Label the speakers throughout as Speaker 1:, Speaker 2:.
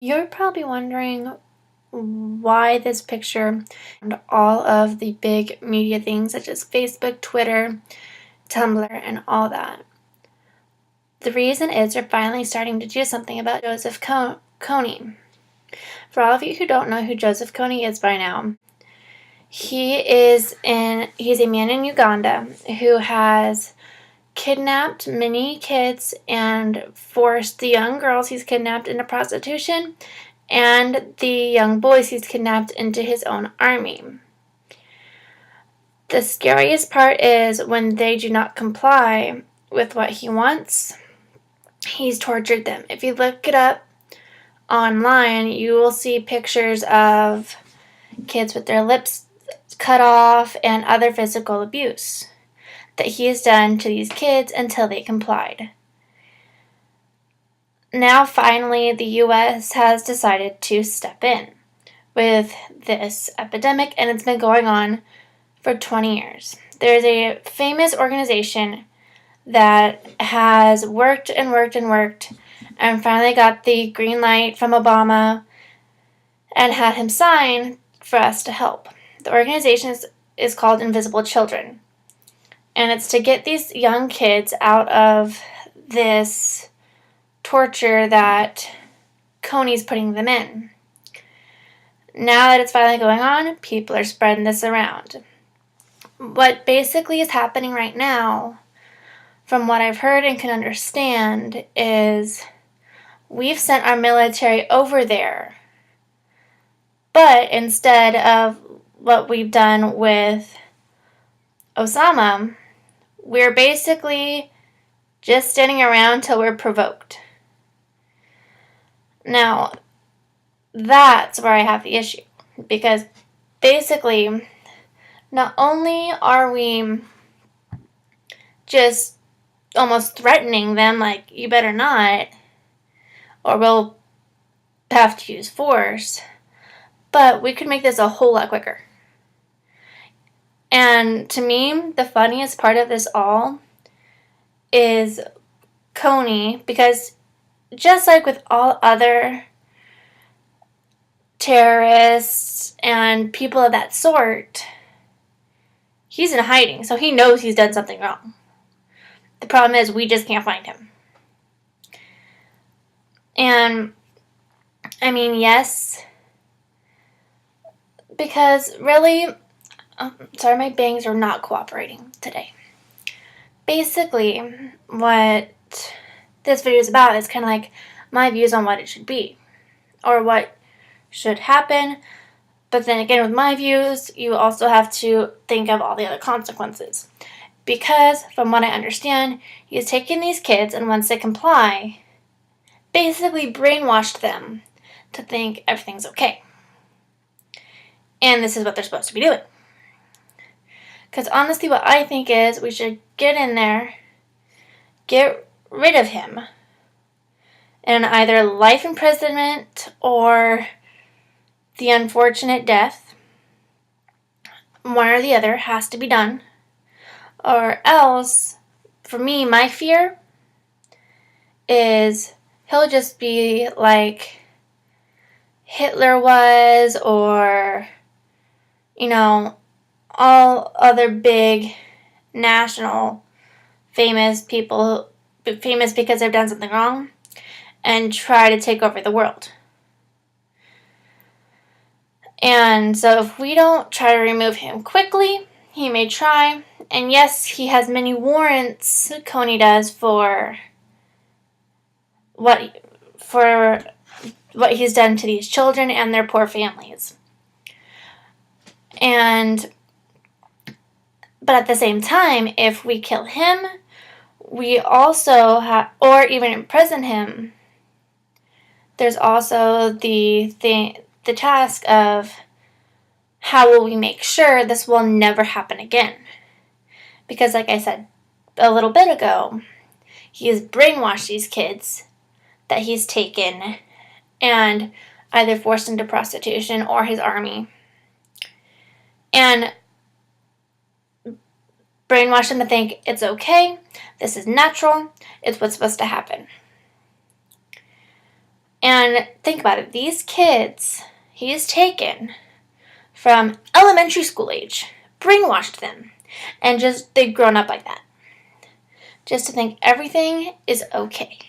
Speaker 1: You're probably wondering why this picture and all of the big media things such as Facebook, Twitter, Tumblr, and all that. The reason is they're finally starting to do something about Joseph Kony. For all of you who don't know who Joseph Kony is by now, he's a man in Uganda who has kidnapped many kids and forced the young girls he's kidnapped into prostitution and the young boys he's kidnapped into his own army. The scariest part is when they do not comply with what he wants, he's tortured them. If you look it up online, you will see pictures of kids with their lips cut off and other physical abuse that he has done to these kids until they complied. Now, finally, the U.S. has decided to step in with this epidemic, and it's been going on for 20 years. There's a famous organization that has worked and worked and worked and finally got the green light from Obama and had him sign for us to help. The organization is called Invisible Children. And it's to get these young kids out of this torture that Kony's putting them in. Now that it's finally going on, people are spreading this around. What basically is happening right now, from what I've heard and can understand, is we've sent our military over there. But instead of what we've done with Osama, we're basically just standing around till we're provoked. Now, that's where I have the issue. Because basically, not only are we just almost threatening them, like, you better not, or we'll have to use force, but we could make this a whole lot quicker. And to me, the funniest part of this all is Kony, because just like with all other terrorists and people of that sort, he's in hiding, so he knows he's done something wrong. The problem is we just can't find him. And, I mean, yes, because really, sorry, my bangs are not cooperating today. Basically, what this video is about is kind of like my views on what it should be, or what should happen. But then again, with my views, you also have to think of all the other consequences. Because, from what I understand, he's taken these kids, and once they comply, basically brainwashed them to think everything's okay. And this is what they're supposed to be doing. Because honestly, what I think is we should get in there, get rid of him, and either life imprisonment or the unfortunate death. One or the other has to be done. Or else, for me, my fear is he'll just be like Hitler was, or, you know, all other big national famous people, famous because they've done something wrong, and try to take over the world. And so if we don't try to remove him quickly, he may try. And yes, he has many warrants, Kony does, for what he's done to these children and their poor families. But at the same time, if we kill him, we also have, or even imprison him, there's also the task of how will we make sure this will never happen again? Because like I said a little bit ago, he has brainwashed these kids that he's taken and either forced into prostitution or his army. And brainwashed them to think it's okay, this is natural, it's what's supposed to happen. And think about it. These kids he's taken from elementary school age, brainwashed them, and just they've grown up like that. Just to think everything is okay.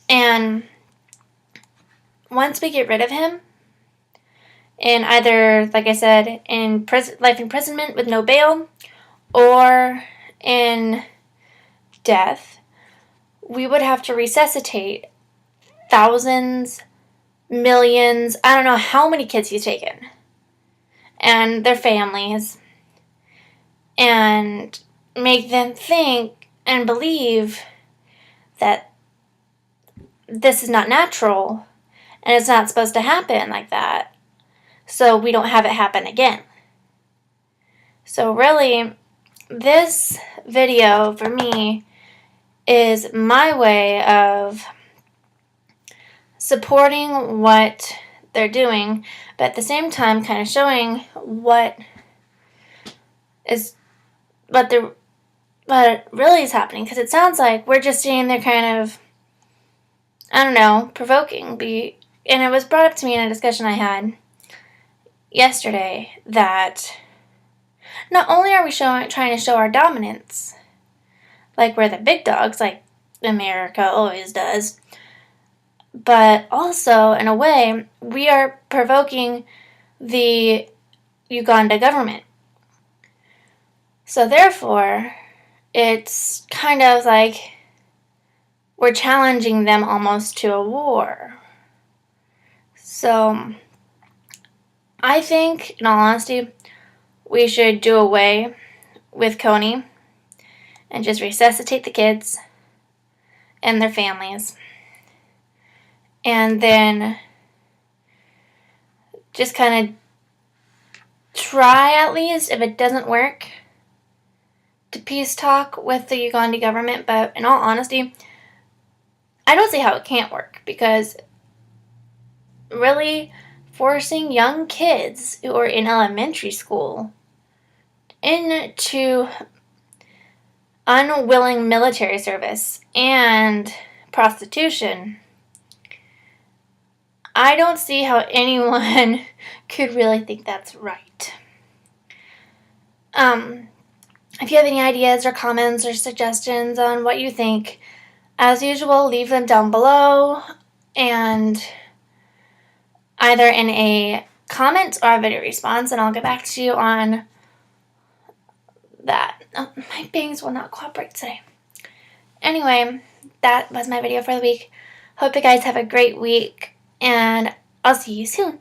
Speaker 1: And once we get rid of him, in either, like I said, in life imprisonment with no bail, or in death, we would have to resuscitate thousands, millions, I don't know how many kids he's taken, and their families, and make them think and believe that this is not natural and it's not supposed to happen like that, so we don't have it happen again. So really, this video for me is my way of supporting what they're doing, but at the same time kind of showing what really is happening, because it sounds like we're just sitting there kind of, I don't know, provoking. And it was brought up to me in a discussion I had yesterday that not only are we trying to show our dominance, like we're the big dogs, like America always does, but also, in a way, we are provoking the Uganda government. So therefore, it's kind of like we're challenging them almost to a war. So I think, in all honesty, we should do away with Kony and just resuscitate the kids and their families. And then just kind of try, at least, if it doesn't work, to peace talk with the Uganda government. But in all honesty, I don't see how it can't work, because really forcing young kids who are in elementary school into unwilling military service and prostitution, I don't see how anyone could really think that's right. If you have any ideas or comments or suggestions on what you think, as usual, leave them down below, and either in a comment or a video response, and I'll get back to you on that. Oh, my bangs will not cooperate today. Anyway, that was my video for the week. Hope you guys have a great week, and I'll see you soon.